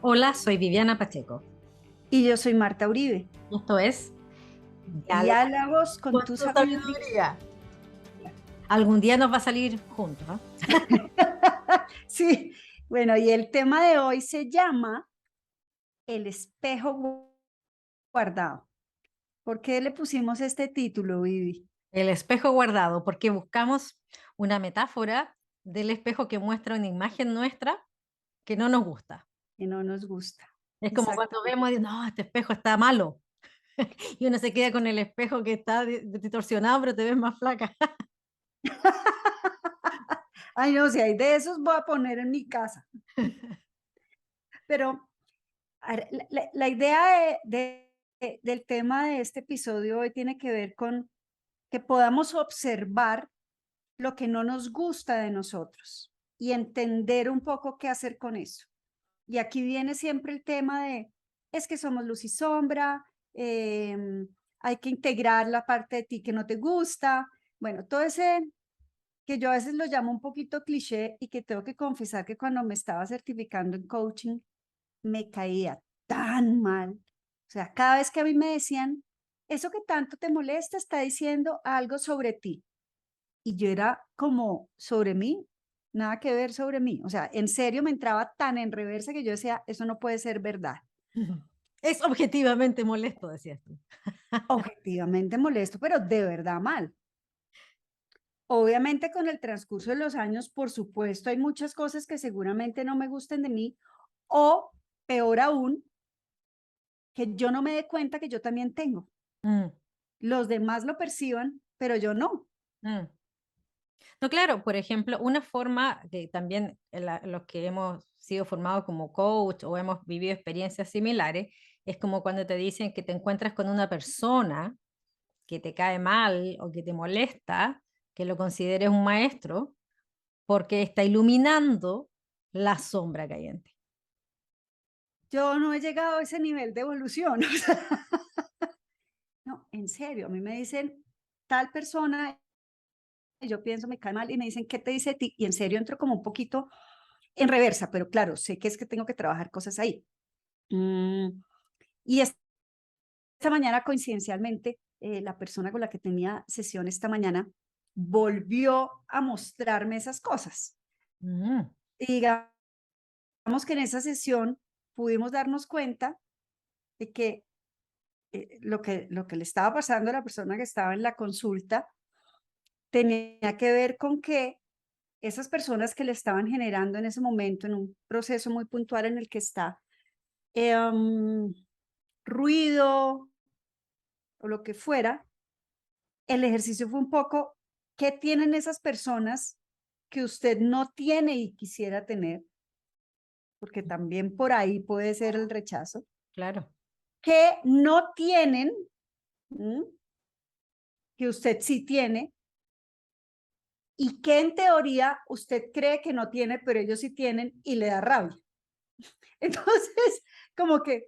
Hola, soy Viviana Pacheco. Y yo soy Marta Uribe. Esto es Diálogo Diálogos con con tu tu sabiduría. sabiduría. Algún día nos va a salir juntos, ¿no? Sí, bueno, y el tema de hoy se llama El espejo guardado. ¿Por qué le pusimos este título, Vivi? El espejo guardado, porque buscamos una metáfora del espejo que muestra una imagen nuestra que no nos gusta. Que no nos gusta. Es como cuando Exactamente. vemos, no, este espejo está malo. Y uno se queda con el espejo que está distorsionado, pero te ves más flaca. Ay, no, si hay de esos voy a poner en mi casa. Pero a ver, la idea del tema de este episodio hoy tiene que ver con que podamos observar lo que no nos gusta de nosotros y entender un poco qué hacer con eso. Y aquí viene siempre el tema de, es que somos luz y sombra, hay que integrar la parte de ti que no te gusta. Bueno, todo ese que yo a veces lo llamo un poquito cliché y que tengo que confesar que cuando me estaba certificando en coaching me caía tan mal. O sea, cada vez que a mí me decían, eso que tanto te molesta está diciendo algo sobre ti. Y yo era como sobre mí, nada que ver sobre mí. O sea, en serio me entraba tan en reversa que yo decía, eso no puede ser verdad. Es objetivamente molesto, decías tú. Objetivamente molesto, pero de verdad mal. Obviamente con el transcurso de los años, por supuesto, hay muchas cosas que seguramente no me gusten de mí o, peor aún, que yo no me dé cuenta que yo también tengo. Mm, Los demás lo perciban, pero yo no. mm. No, claro, por ejemplo, una forma que también los que hemos sido formados como coach o hemos vivido experiencias similares, es como cuando te dicen que te encuentras con una persona que te cae mal o que te molesta, que lo consideres un maestro, porque está iluminando la sombra que hay en ti. Yo no he llegado a ese nivel de evolución. O sea, no, en serio, a mí me dicen tal persona y yo pienso, me cae mal y me dicen, ¿qué te dice de ti? Y en serio entro como un poquito en reversa, pero claro, sé que es que tengo que trabajar cosas ahí. Mm, y esta mañana, coincidencialmente, la persona con la que tenía sesión esta mañana volvió a mostrarme esas cosas. Mm, Y digamos que en esa sesión pudimos darnos cuenta de que lo que le estaba pasando a la persona que estaba en la consulta tenía que ver con que esas personas que le estaban generando en ese momento, en un proceso muy puntual en el que está, um, ruido o lo que fuera, el ejercicio fue un poco, ¿qué tienen esas personas que usted no tiene y quisiera tener? Porque también por ahí puede ser el rechazo. claro. ¿Qué no tienen, ¿m? que usted sí tiene? ¿Y qué en teoría usted cree que no tiene, pero ellos sí tienen y le da rabia? Entonces, como que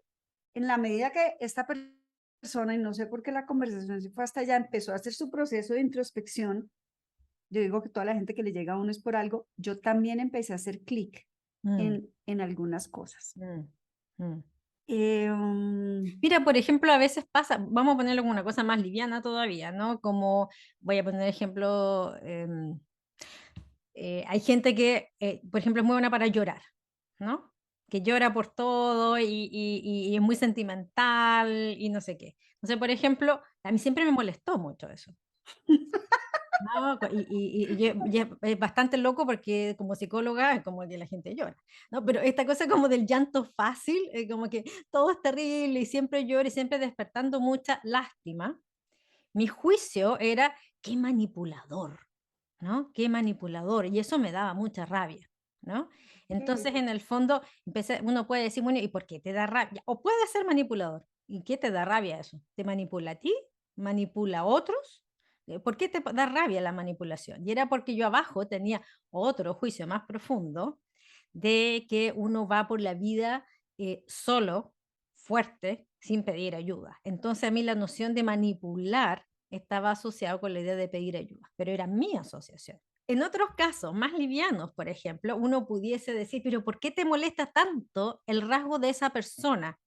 en la medida que esta persona, y no sé por qué la conversación se fue hasta allá, empezó a hacer su proceso de introspección, yo digo que toda la gente que le llega a uno es por algo, yo también empecé a hacer clic Mm, en algunas cosas. mm, mm. Um, Mira, por ejemplo, a veces pasa, vamos a ponerlo como una cosa más liviana todavía, ¿no? Como, voy a poner ejemplo, hay gente que, por ejemplo, es muy buena para llorar, ¿no? Que llora por todo y es muy sentimental y no sé qué. Entonces, por ejemplo, a mí siempre me molestó mucho eso. ¿No? Y es bastante loco porque como psicóloga es como que la gente llora, ¿no? Pero esta cosa como del llanto fácil, como que todo es terrible y siempre lloro y siempre despertando mucha lástima, mi juicio era qué manipulador, ¿no? Qué manipulador. Y eso me daba mucha rabia, ¿no? Entonces, en el fondo, uno puede decir, bueno, ¿y por qué te da rabia? O puede ser manipulador. ¿Y qué te da rabia eso? ¿Te manipula a ti? ¿Manipula a otros? ¿Por qué te da rabia la manipulación? Y era porque yo abajo tenía otro juicio más profundo de que uno va por la vida solo, fuerte, sin pedir ayuda. Entonces a mí la noción de manipular estaba asociado con la idea de pedir ayuda, pero era mi asociación. En otros casos más livianos, por ejemplo, uno pudiese decir, pero ¿por qué te molesta tanto el rasgo de esa persona?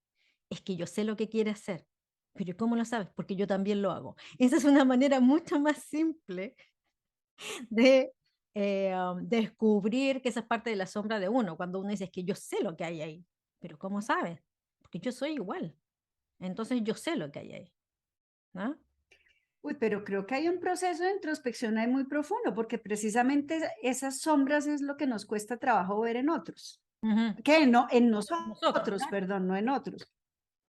Es que yo sé lo que quiere hacer. Pero ¿cómo lo sabes? Porque yo también lo hago. Esa es una manera mucho más simple de descubrir que esa es parte de la sombra de uno, cuando uno dice, es que yo sé lo que hay ahí. Pero ¿cómo sabes? Porque yo soy igual. Entonces yo sé lo que hay ahí, ¿no? Uy, pero creo que hay un proceso de introspección ahí muy profundo, porque precisamente esas sombras es lo que nos cuesta trabajo ver en otros. Ujú. Que no, en Nosotros, nosotros, claro. perdón, no en otros.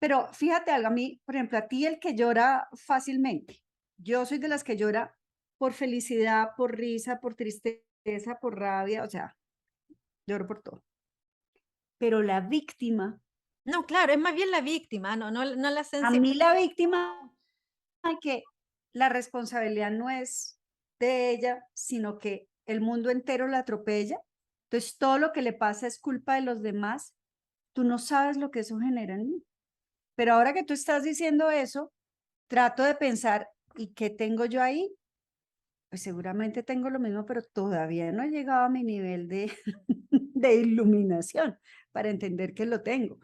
Pero fíjate algo, a mí, por ejemplo, a ti el que llora fácilmente. Yo soy de las que llora por felicidad, por risa, por tristeza, por rabia, o sea, lloro por todo. Pero la víctima, No, claro, es más bien la víctima, no la a mí sensibilidad. la víctima, hay que la responsabilidad no es de ella, sino que el mundo entero la atropella. Entonces, todo lo que le pasa es culpa de los demás. Tú no sabes lo que eso genera en mí. Pero ahora que tú estás diciendo eso, trato de pensar, ¿y qué tengo yo ahí? Pues seguramente tengo lo mismo, pero todavía no he llegado a mi nivel de, de iluminación para entender que lo tengo.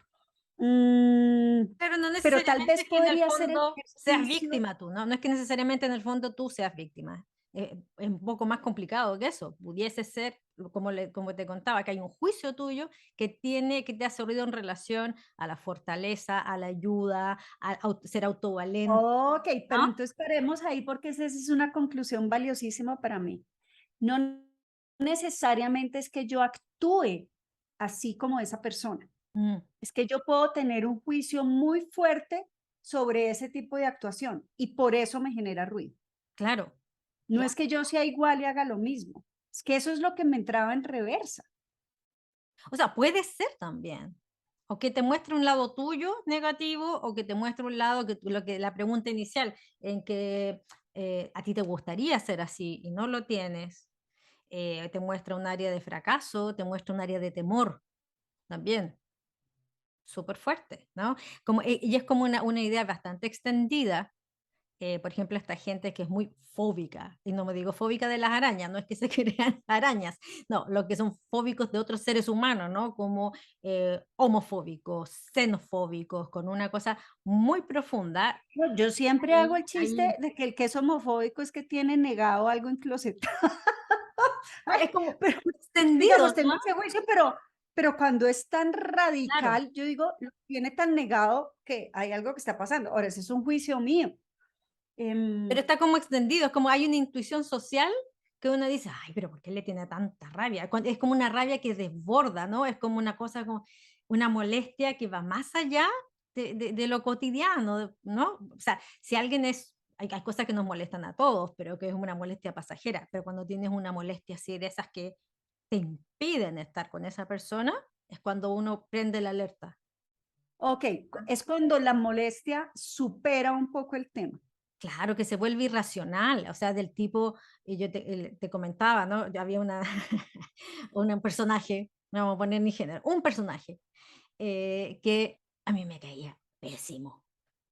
Pero no Pero tal necesariamente vez es que en el podría ser el fondo seas ejercicio. víctima tú, ¿no? No es que necesariamente en el fondo tú seas víctima. Es un poco más complicado que eso. Pudiese ser, como te contaba, que hay un juicio tuyo que te hace ruido en relación a la fortaleza, a la ayuda, a ser autovalente, Ok, pero ¿no? entonces paremos ahí porque esa es una conclusión valiosísima para mí. No necesariamente es que yo actúe así como esa persona. Mm, Es que yo puedo tener un juicio muy fuerte sobre ese tipo de actuación y por eso me genera ruido. claro, No es que yo sea igual y haga lo mismo. Es que eso es lo que me entraba en reversa. o sea, puede ser también. O que te muestre un lado tuyo negativo, o que te muestre un lado que lo que la pregunta inicial, en que a ti te gustaría ser así y no lo tienes. Te muestra un área de fracaso, te muestra un área de temor también, súper fuerte, ¿no? Y es como una idea bastante extendida. Por ejemplo, esta gente que es muy fóbica, y no me digo fóbica de las arañas, no es que se crean arañas, no, lo que son fóbicos de otros seres humanos, ¿no? Como homofóbicos, xenofóbicos, con una cosa muy profunda. Yo siempre hago Ahí, el ahí, chiste de que el que es homofóbico es que tiene negado algo en closet. Ay, es como pero extendido, digamos, tengo ¿no? ese juicio, pero cuando es tan Claro. radical, yo digo, lo tiene tan negado que hay algo que está pasando. Ahora, ese es un juicio mío. Pero Em, está como extendido, es como hay una intuición social que uno dice, ay, pero ¿por qué le tiene tanta rabia? Es como una rabia que desborda, ¿no? Es como una cosa, como una molestia que va más allá de lo cotidiano, ¿no? O sea, si alguien hay cosas que nos molestan a todos, pero que es una molestia pasajera, pero cuando tienes una molestia así de esas que te impiden estar con esa persona, es cuando uno prende la alerta. ok, es cuando la molestia supera un poco el tema. Claro, que se vuelve irracional, o sea, del tipo, y yo te comentaba, ¿no? Yo había un personaje, no vamos a poner ni género, un personaje que a mí me caía pésimo,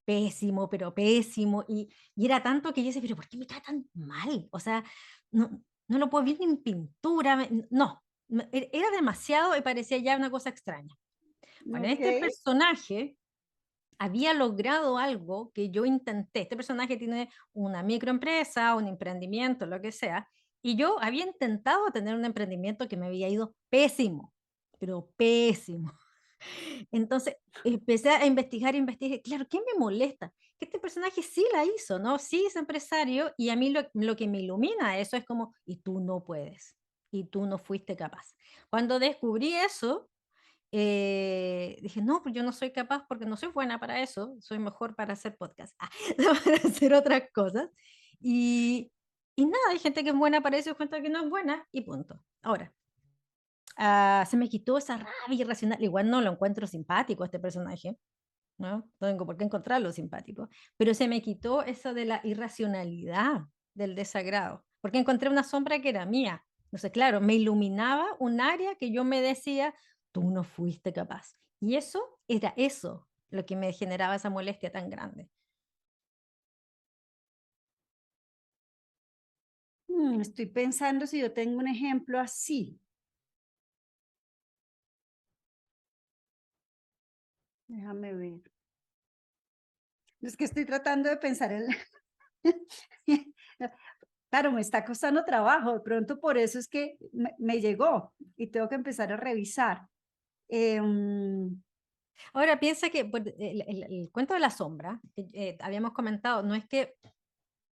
pésimo, pero pésimo, y era tanto que yo decía, pero ¿por qué me cae tan mal? O sea, no lo puedo ver ni en pintura, no, era demasiado y parecía ya una cosa extraña. Bueno, Ok. este personaje había logrado algo que yo intenté. Este personaje tiene una microempresa, un emprendimiento, lo que sea, y yo había intentado tener un emprendimiento que me había ido pésimo, pero pésimo. Entonces empecé a investigar, investigué. Claro, ¿qué me molesta? Que este personaje sí la hizo, ¿no? Sí es empresario y a mí lo que me ilumina eso es como, y tú no puedes, y tú no fuiste capaz. Cuando descubrí eso, dije, no, pues yo no soy capaz porque no soy buena para eso, soy mejor para hacer podcast, para hacer otras cosas. Y, y nada, hay gente que es buena para eso y gente que no es buena y punto. Ahora, se me quitó esa rabia irracional. Igual no lo encuentro simpático este personaje, ¿no? No tengo por qué encontrarlo simpático, pero se me quitó eso de la irracionalidad del desagrado, porque encontré una sombra que era mía. Entonces, claro, me iluminaba un área que yo me decía, tú no fuiste capaz. Y eso era eso lo que me generaba esa molestia tan grande. Estoy pensando si yo tengo un ejemplo así. Déjame ver. Es que estoy tratando de pensar en... Claro, me está costando trabajo, de pronto por eso es que me llegó y tengo que empezar a revisar. Em, Ahora piensa que el cuento de la sombra, que habíamos comentado, no es que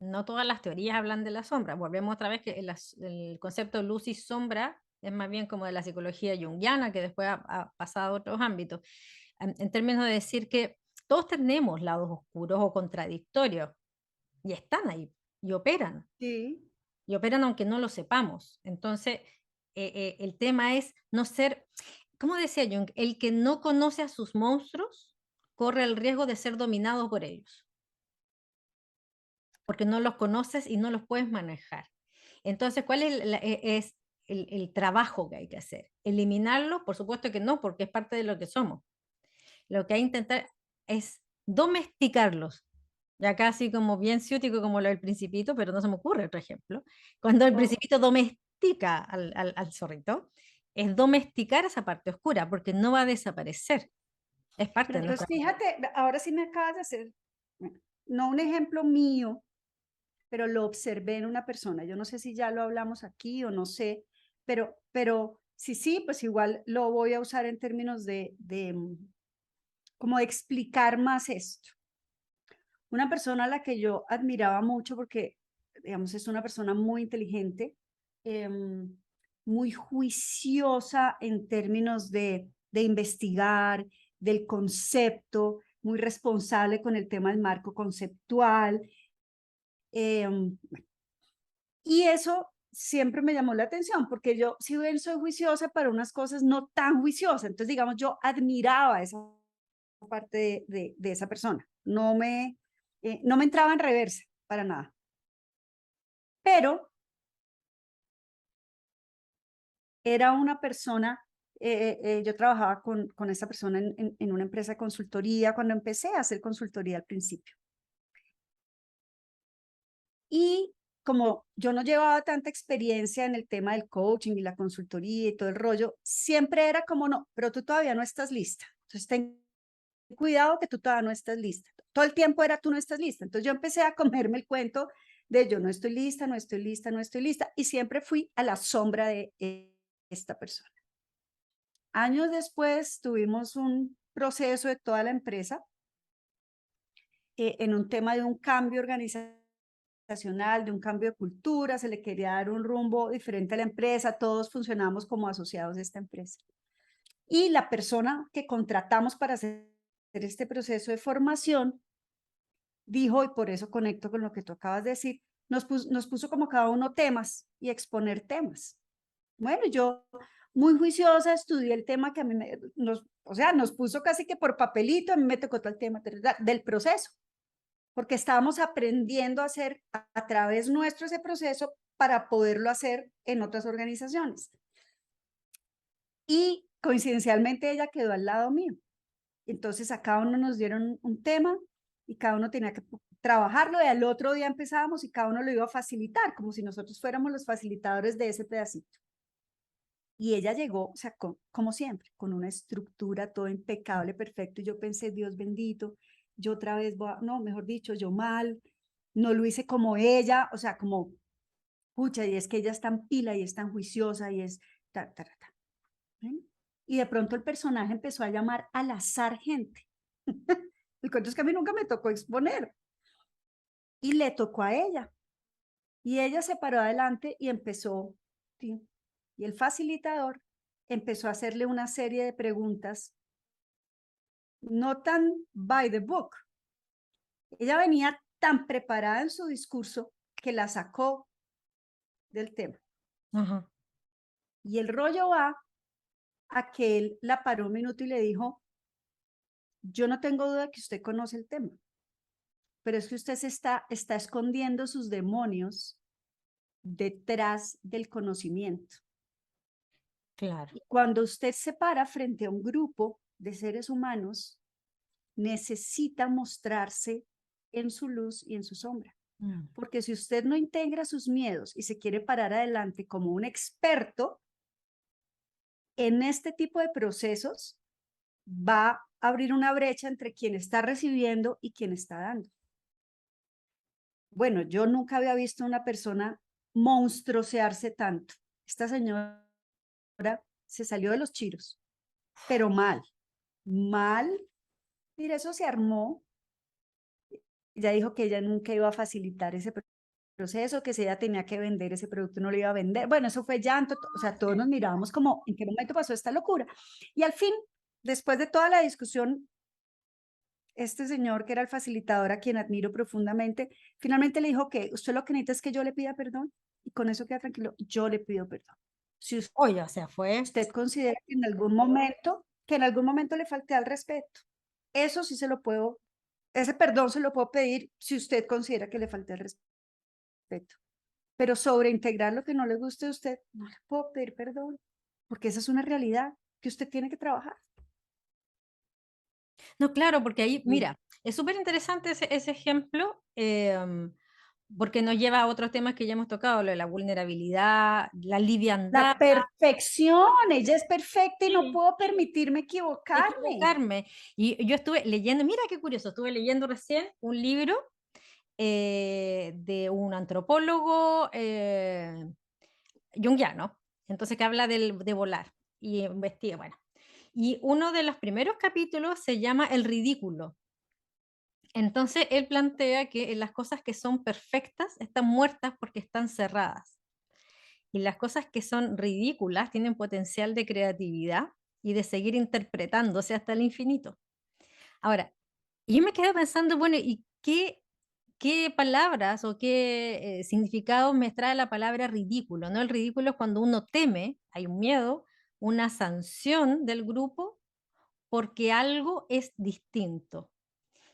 no todas las teorías hablan de la sombra. Volvemos otra vez que el concepto luz y sombra es más bien como de la psicología junguiana, que después ha pasado a otros ámbitos, en términos de decir que todos tenemos lados oscuros o contradictorios y están ahí sí, y operan aunque no lo sepamos. Entonces, el tema es no ser, ¿cómo decía Jung? El que no conoce a sus monstruos corre el riesgo de ser dominado por ellos, porque no los conoces y no los puedes manejar. Entonces, ¿cuál es el trabajo que hay que hacer? ¿Eliminarlos? Por supuesto que no, porque es parte de lo que somos. Lo que hay que intentar es domesticarlos. Ya casi como bien ciútico como lo del Principito, pero no se me ocurre otro ejemplo. Cuando el oh, Principito domestica al zorrito, es domesticar esa parte oscura, porque no va a desaparecer. Es parte pero de entonces nuestra... fíjate, ahora sí me acabas de hacer, bueno, no un ejemplo mío, pero lo observé en una persona. Yo no sé si ya lo hablamos aquí o no sé, pero sí, pues igual lo voy a usar en términos de como de explicar más esto. Una persona a la que yo admiraba mucho porque, digamos, es una persona muy inteligente, muy juiciosa en términos de investigar, del concepto, muy responsable con el tema del marco conceptual. Y eso siempre me llamó la atención, porque yo, si bien soy juiciosa para unas cosas, no tan juiciosa. Entonces, digamos, yo admiraba esa parte de esa persona. No me entraba en reversa para nada. Pero era una persona, yo trabajaba con esa persona en una empresa de consultoría cuando empecé a hacer consultoría al principio. Y como yo no llevaba tanta experiencia en el tema del coaching y la consultoría y todo el rollo, siempre era como, no, pero tú todavía no estás lista. Entonces, ten cuidado que tú todavía no estás lista. Todo el tiempo era tú no estás lista. Entonces, yo empecé a comerme el cuento de yo no estoy lista, no estoy lista, no estoy lista. Y siempre fui a la sombra de esta persona. Años después tuvimos un proceso de toda la empresa en un tema de un cambio organizacional, de un cambio de cultura, se le quería dar un rumbo diferente a la empresa, todos funcionamos como asociados de esta empresa. Y la persona que contratamos para hacer este proceso de formación dijo, y por eso conecto con lo que tú acabas de decir, nos puso como cada uno temas y exponer temas. Bueno, yo muy juiciosa estudié el tema que a mí o sea, nos puso casi que por papelito, a mí me tocó todo el tema del proceso, porque estábamos aprendiendo a hacer a través nuestro ese proceso para poderlo hacer en otras organizaciones. Y coincidencialmente ella quedó al lado mío. Entonces a cada uno nos dieron un tema y cada uno tenía que trabajarlo y al otro día empezábamos y cada uno lo iba a facilitar, como si nosotros fuéramos los facilitadores de ese pedacito. Y ella llegó, o sea, como siempre, con una estructura todo impecable, perfecto. Y yo pensé, Dios bendito, yo otra vez no, mejor dicho, yo mal, no lo hice como ella, o sea, como, pucha, y es que ella es tan pila y es tan juiciosa y es, ta. ¿Ven? Y de pronto el personaje empezó a llamar al azar gente. El cuento es que a mí nunca me tocó exponer y le tocó a ella. Y ella se paró adelante y empezó, ¿sí? Y el facilitador empezó a hacerle una serie de preguntas, no tan by the book. Ella venía tan preparada en su discurso que la sacó del tema. Ajá. Y el rollo va a que él la paró un minuto y le dijo, yo no tengo duda que usted conoce el tema, pero es que usted está escondiendo sus demonios detrás del conocimiento. Claro. Y cuando usted se para frente a un grupo de seres humanos, necesita mostrarse en su luz y en su sombra. Porque si usted no integra sus miedos y se quiere parar adelante como un experto en este tipo de procesos, va a abrir una brecha entre quien está recibiendo y quien está dando. Bueno, yo nunca había visto a una persona monstruosearse tanto. Esta señora se salió de los chiros, pero mal, mal. Mira, eso se armó. Ella dijo que ella nunca iba a facilitar ese proceso, que si ella tenía que vender ese producto no lo iba a vender. Bueno, eso fue llanto, o sea, todos nos mirábamos como, ¿en qué momento pasó esta locura? Y al fin, después de toda la discusión, este señor que era el facilitador, a quien admiro profundamente, finalmente le dijo que usted lo que necesita es que yo le pida perdón y con eso queda tranquilo, yo le pido perdón. Si Oye, o sea, fue... usted considera que en algún momento le falté al respeto, eso sí se lo puedo, ese perdón se lo puedo pedir si usted considera que le falté al respeto. Pero sobre integrar lo que no le guste a usted, no le puedo pedir perdón, porque esa es una realidad que usted tiene que trabajar. No, claro, porque ahí, Sí. mira, es súper interesante ese ejemplo, porque nos lleva a otros temas que ya hemos tocado, lo de la vulnerabilidad, la liviandad, La perfección, ella es perfecta y no sí, puedo permitirme equivocarme. equivocarme. Y yo estuve leyendo, mira qué curioso, estuve leyendo recién un libro de un antropólogo junguiano, entonces que habla de volar y investiga, bueno. Y uno de los primeros capítulos se llama El ridículo. Entonces él plantea que las cosas que son perfectas están muertas porque están cerradas. Y las cosas que son ridículas tienen potencial de creatividad y de seguir interpretándose hasta el infinito. Ahora, yo me quedé pensando, bueno, ¿y qué palabras o qué significados me trae la palabra ridículo? ¿No? El ridículo es cuando uno teme, hay un miedo, una sanción del grupo porque algo es distinto.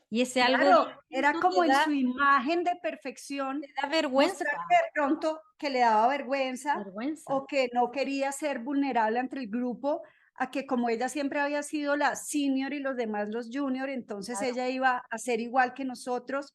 Y ese algo Claro, era distinto como en su imagen de perfección te da vergüenza, mostrar que de pronto que le daba vergüenza vergüenza. o que no quería ser vulnerable ante el grupo, a que como ella siempre había sido la senior y los demás los junior, entonces Claro. ella iba a ser igual que nosotros,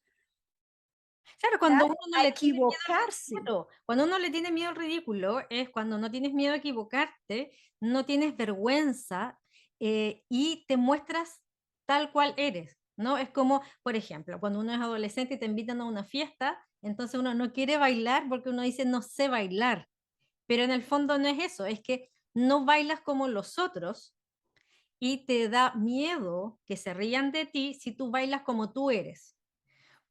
Claro, ¿ya? cuando uno no A le tiene miedo al equivocarse. ridículo, cuando uno le tiene miedo al ridículo, es cuando no tienes miedo a equivocarte, no tienes vergüenza, y te muestras tal cual eres, ¿no? Es como, por ejemplo, cuando uno es adolescente y te invitan a una fiesta, entonces uno no quiere bailar porque uno dice: "No sé bailar", pero en el fondo no es eso, es que no bailas como los otros y te da miedo que se rían de ti si tú bailas como tú eres.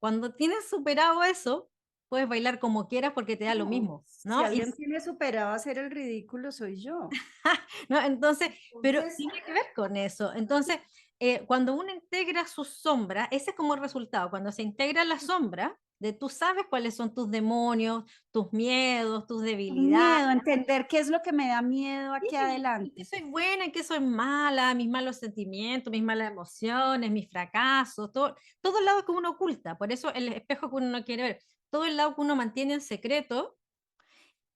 Cuando tienes superado eso, puedes bailar como quieras porque te da lo No, mismo, si ¿no? alguien tiene superado hacer el ridículo, soy yo. ¿No? Entonces, pero Entonces, tiene que ver con eso. Entonces, cuando uno integra su sombra, ese es como el resultado. Cuando se integra la sombra, de tú sabes cuáles son tus demonios, tus miedos, tus debilidades. miedo, entender qué es lo que me da miedo aquí Sí, en qué adelante. soy buena, en qué soy mala, mis malos sentimientos, mis malas emociones, mis fracasos, todo el lado que uno oculta. Por eso el espejo que uno no quiere ver, todo el lado que uno mantiene en secreto,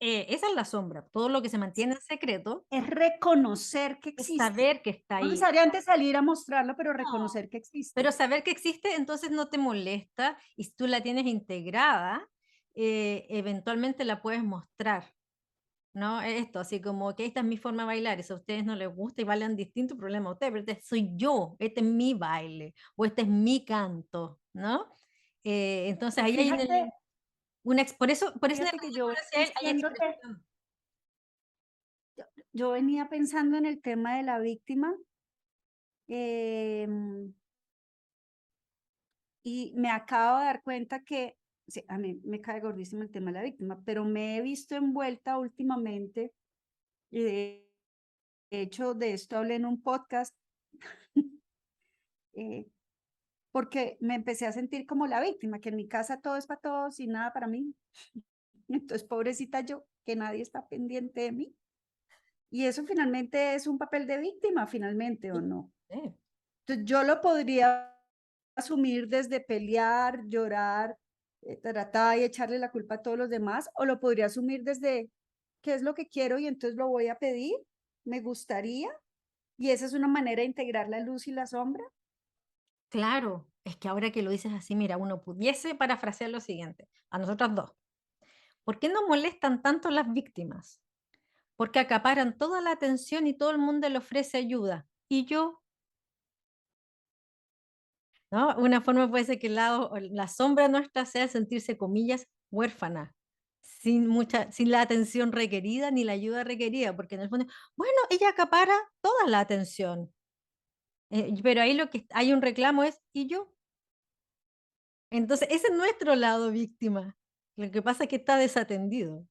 esa es la sombra. Todo lo que se mantiene en secreto Es reconocer que es existe. saber que está No ahí. necesariamente salir a mostrarlo, pero No, reconocer que existe. pero saber que existe, entonces no te molesta y si tú la tienes integrada, eventualmente la puedes mostrar. ¿No? Esto, así como que esta es mi forma de bailar, y si a ustedes no les gusta y bailan distinto, problema de ustedes, pero este soy yo, este es mi baile, o este es mi canto, ¿no? Entonces Pero ahí hay por eso en el fíjate que yo ridículo venía hacia él hay diciéndote, expresión. yo venía pensando en el tema de la víctima, em, y me acabo de dar cuenta que, sí, a mí me cae gordísimo el tema de la víctima, pero me he visto envuelta últimamente, y de hecho de esto hablé en un podcast, eh, porque me empecé a sentir como la víctima, que en mi casa todo es para todos y nada para mí. Entonces, pobrecita yo, que nadie está pendiente de mí. Y eso finalmente es un papel de víctima, finalmente, ¿o no? Sí. Entonces, yo lo podría asumir desde pelear, llorar, tratar y echarle la culpa a todos los demás, o lo podría asumir desde qué es lo que quiero y entonces lo voy a pedir, me gustaría, y esa es una manera de integrar la luz y la sombra. Claro, es que ahora que lo dices así, mira, uno pudiese parafrasear lo siguiente, a nosotras dos. ¿Por qué nos molestan tanto las víctimas? Porque acaparan toda la atención y todo el mundo le ofrece ayuda. Y yo, ¿no? Una forma puede ser que el lado, o la sombra nuestra sea sentirse, comillas, huérfana, sin la atención requerida ni la ayuda requerida, porque en el fondo, bueno, ella acapara toda la atención. Pero ahí lo que hay un reclamo es, ¿y yo? Entonces, ese es nuestro lado víctima. Lo que pasa es que está desatendido.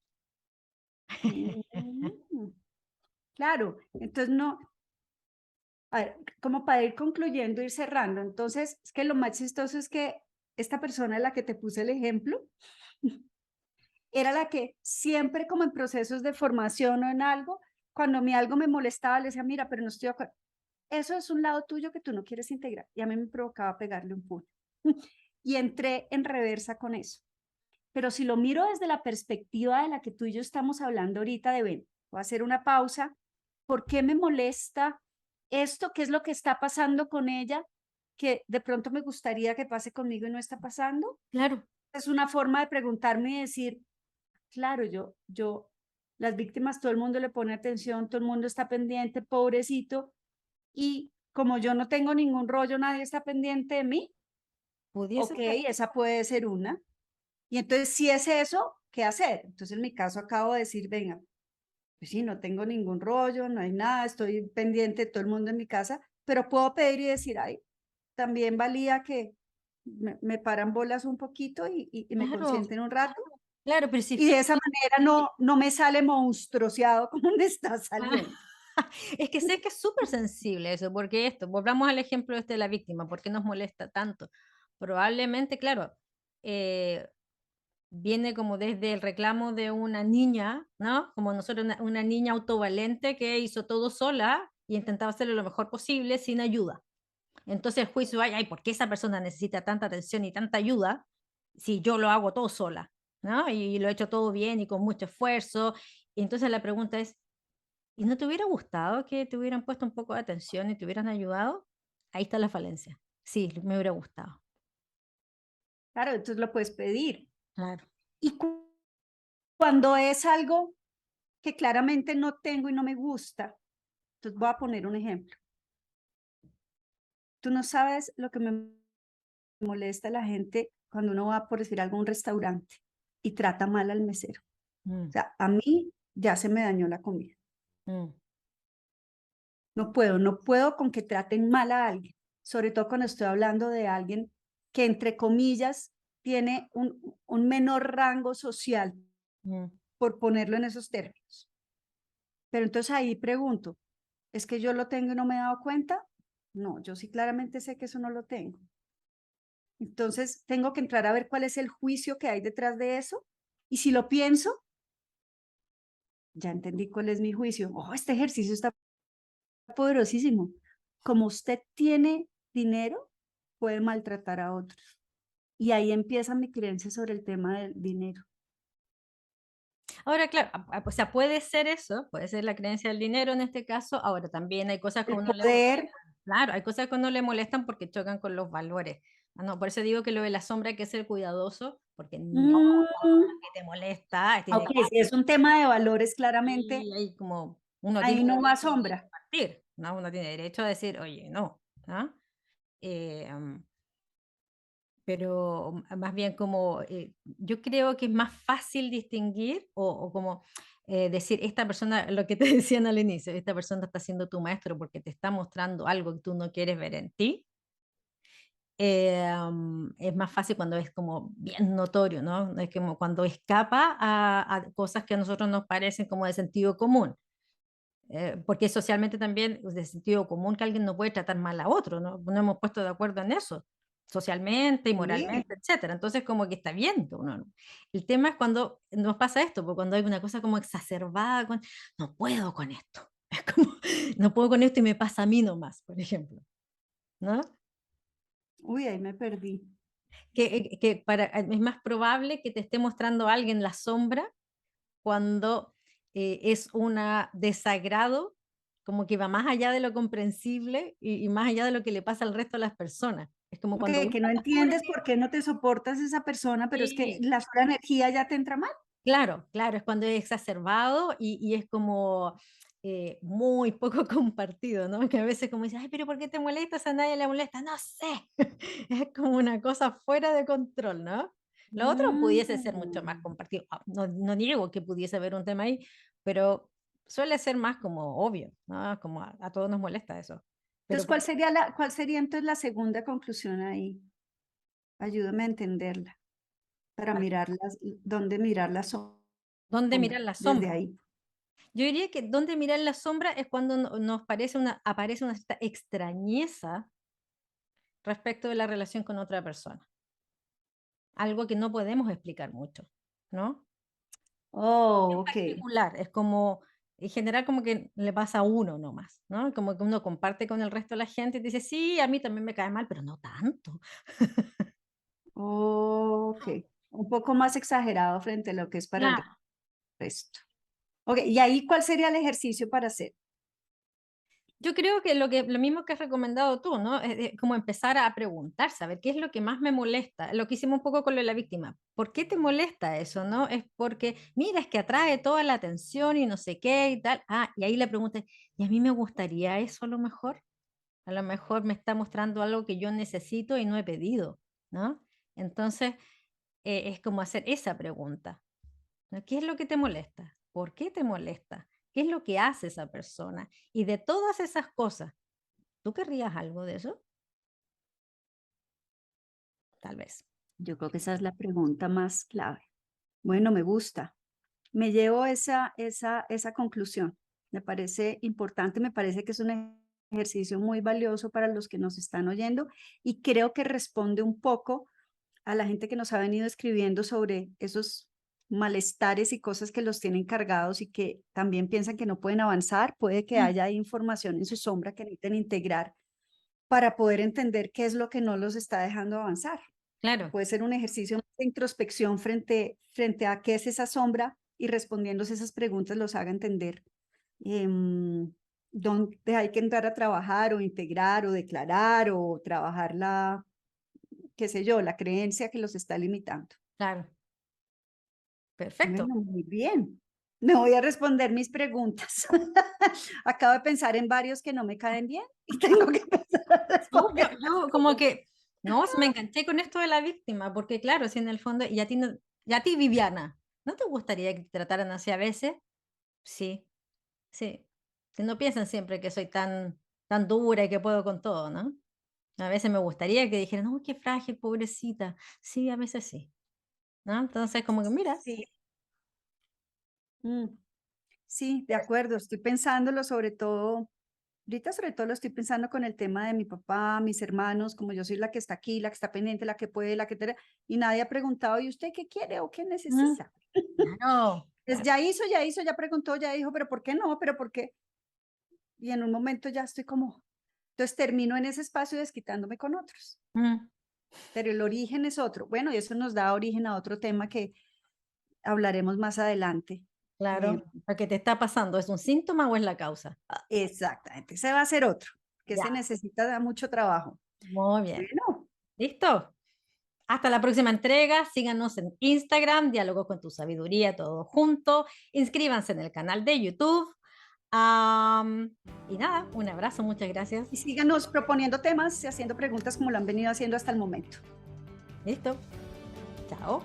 Mm, claro, entonces no, a ver, como para ir concluyendo, ir cerrando, entonces es que lo más chistoso es que esta persona a la que te puse el ejemplo era la que siempre como en procesos de formación o en algo, cuando algo me molestaba, le decía, mira, pero no estoy de acuerdo. Eso es un lado tuyo que tú no quieres integrar. Y a mí me provocaba pegarle un puño. Y entré en reversa con eso. Pero si lo miro desde la perspectiva de la que tú y yo estamos hablando ahorita, de ven, voy a hacer una pausa. ¿Por qué me molesta esto? ¿Qué es lo que está pasando con ella? Que de pronto me gustaría que pase conmigo y no está pasando. Claro, Es una forma de preguntarme y decir, claro, las víctimas, todo el mundo le pone atención, todo el mundo está pendiente, pobrecito, y como yo no tengo ningún rollo, nadie está pendiente de mí, pudiese ok, ser. esa puede ser una. Y entonces, si es eso, ¿qué hacer? Entonces, en mi caso, acabo de decir, venga, pues sí, no tengo ningún rollo, no hay nada, estoy pendiente de todo el mundo en mi casa, pero puedo pedir y decir, ay, también valía que me paran bolas un poquito y me Claro, consienten un rato. claro, pero si Y de esa fíjate, manera no me sale monstruoseado como me está saliendo. es que sé que es súper sensible eso, porque esto, volvamos al ejemplo este de la víctima, ¿por qué nos molesta tanto? Probablemente, claro, eh, viene como desde el reclamo de una niña, ¿no? Como nosotros, una niña autovalente que hizo todo sola y intentaba hacerlo lo mejor posible sin ayuda. Entonces el juicio, ay, ¿por qué esa persona necesita tanta atención y tanta ayuda si yo lo hago todo sola? ¿No? Y lo he hecho todo bien y con mucho esfuerzo. Y entonces la pregunta es, ¿y no te hubiera gustado que te hubieran puesto un poco de atención y te hubieran ayudado? Ahí está la falencia. Sí, me hubiera gustado. Claro, entonces lo puedes pedir. Claro. Y cuando es algo que claramente no tengo y no me gusta, entonces voy a poner un ejemplo. Tú no sabes lo que me molesta a la gente cuando uno va, por decir algo, a un restaurante y trata mal al mesero. O Mm, sea, a mí ya se me dañó la comida. mm, No puedo con que traten mal a alguien, sobre todo cuando estoy hablando de alguien que, entre comillas, tiene un menor rango social, mm. por ponerlo en esos términos. Pero entonces ahí pregunto, ¿es que yo lo tengo y no me he dado cuenta? No, yo sí claramente sé que eso no lo tengo. Entonces tengo que entrar a ver cuál es el juicio que hay detrás de eso. Y si lo pienso, ya entendí cuál es mi juicio. Oh, este ejercicio está poderosísimo. Como usted tiene dinero, puede maltratar a otros. Y ahí empieza mi creencia sobre el tema del dinero. Ahora, claro, o sea, puede ser eso, puede ser la creencia del dinero en este caso. Ahora, también hay cosas que a El uno le poder. molestan. Claro, hay cosas que a uno le molestan porque chocan con los valores. Ah, no, por eso digo que lo de la sombra hay que ser cuidadoso, porque no todo lo Mm, que te molesta ok, tiene que si es un tema de valores, claramente, y hay como uno tiene ahí no va derecho a sombra. compartir, ¿no? Uno tiene derecho a decir, oye, no, ¿no? Am, pero más bien como yo creo que es más fácil distinguir o como decir, esta persona, lo que te decían al inicio, esta persona está siendo tu maestro porque te está mostrando algo que tú no quieres ver en ti. Es más fácil cuando es como bien notorio, ¿no? Es como cuando escapa a cosas que a nosotros nos parecen como de sentido común. Porque socialmente también es de sentido común que alguien no puede tratar mal a otro, ¿no? No hemos puesto de acuerdo en eso, socialmente y Sí. moralmente, etcétera. Entonces, como que está bien. El tema es cuando nos pasa esto, porque cuando hay una cosa como exacerbada, no puedo con esto. Es como, no puedo con esto y me pasa a mí nomás, por ejemplo, ¿no? Uy, ahí me perdí. Es más probable que te esté mostrando a alguien la sombra cuando es un desagrado, como que va más allá de lo comprensible y más allá de lo que le pasa al resto de las personas. Es como Ok, cuando uno que no descubre entiendes por qué no te soportas esa persona, pero es que que la sola energía ya te entra mal. claro, claro, es cuando es exacerbado y es como, muy poco compartido, ¿no? Que a veces como dices: "Ay, pero ¿por qué te molestas? A nadie le molesta". No sé, es como una cosa fuera de control, ¿no? Lo otro pudiese ser mucho más Mm. compartido. No niego que pudiese haber un tema ahí, pero suele ser más como obvio, ¿no? Como a todos nos molesta eso. Pero Entonces, por cuál sería entonces la segunda conclusión ahí? Ayúdame a entenderla, para mirarlas, dónde mirar la ¿dónde sombra, mirar la desde sombra? ahí. Yo diría que dónde mirar la sombra es cuando nos parece aparece una cierta extrañeza respecto de la relación con otra persona, algo que no podemos explicar mucho, ¿no? Oh, En ok. particular, es como, en general como que le pasa a uno nomás, ¿no? Como que uno comparte con el resto de la gente y dice, sí, a mí también me cae mal, pero no tanto. Ok. Un poco más exagerado frente a lo que es para el Claro. resto. Ok, y ahí, ¿cuál sería el ejercicio para hacer? Yo creo que lo mismo que has recomendado tú, ¿no? Como empezar a preguntar, saber qué es lo que más me molesta. Lo que hicimos un poco con lo de la víctima. ¿Por qué te molesta eso, no? Es porque, mira, es que atrae toda la atención y no sé qué y tal. Ah, y ahí le pregunté, ¿y a mí me gustaría eso a lo mejor? A lo mejor me está mostrando algo que yo necesito y no he pedido, ¿no? Entonces, es como hacer esa pregunta, ¿no? ¿Qué es lo que te molesta? ¿Por qué te molesta? ¿Qué es lo que hace esa persona? Y de todas esas cosas, ¿tú querrías algo de eso? Tal vez. Yo creo que esa es la pregunta más clave. Bueno, me gusta. Me llevo esa conclusión. Me parece importante, me parece que es un ejercicio muy valioso para los que nos están oyendo y creo que responde un poco a la gente que nos ha venido escribiendo sobre esos malestares y cosas que los tienen cargados y que también piensan que no pueden avanzar. Puede que Mm, haya información en su sombra que necesiten integrar para poder entender qué es lo que no los está dejando avanzar. claro, Puede ser un ejercicio de introspección frente a qué es esa sombra y respondiéndose esas preguntas los haga entender dónde hay que entrar a trabajar o integrar o declarar o trabajar la, qué sé yo, la creencia que los está limitando. claro. Perfecto. Bueno, muy bien. Me voy a responder mis preguntas. Acabo de pensar en varios que no me caen bien y tengo que empezar a No, yo, responder. yo como que, no, me enganché con esto de la víctima, porque claro, si en el fondo, y a ti, y a ti, Viviana, ¿no te gustaría que te trataran así a veces? Sí, sí. Que no piensan siempre que soy tan dura y que puedo con todo, ¿no? A veces me gustaría que dijeran, no, qué frágil, pobrecita. Sí, a veces sí, ¿no? Entonces, como que mira, Sí. Mm, sí, de acuerdo. Estoy pensándolo sobre todo, ahorita sobre todo lo estoy pensando con el tema de mi papá, mis hermanos, como yo soy la que está aquí, la que está pendiente, la que puede, la que... Y nadie ha preguntado, ¿y usted qué quiere o qué mm, necesita? claro, Es, claro. ya hizo, ya preguntó, ya dijo, pero ¿por qué no? ¿Pero por qué? Y en un momento ya estoy como, entonces termino en ese espacio desquitándome con otros. Mm, Pero el origen es otro. Bueno, y eso nos da origen a otro tema que hablaremos más adelante. Eh, claro, lo que te está pasando, ¿es un síntoma o es la causa? Ah, exactamente, ese va a ser otro, que ya, se necesita da mucho trabajo. muy bien. Bueno, ¿Listo? Hasta la próxima entrega. Síganos en Instagram, Diálogo con tu Sabiduría, todo junto. Inscríbanse en el canal de YouTube. Y nada, un abrazo, muchas gracias. y síganos proponiendo temas y haciendo preguntas como lo han venido haciendo hasta el momento. Listo. Chao.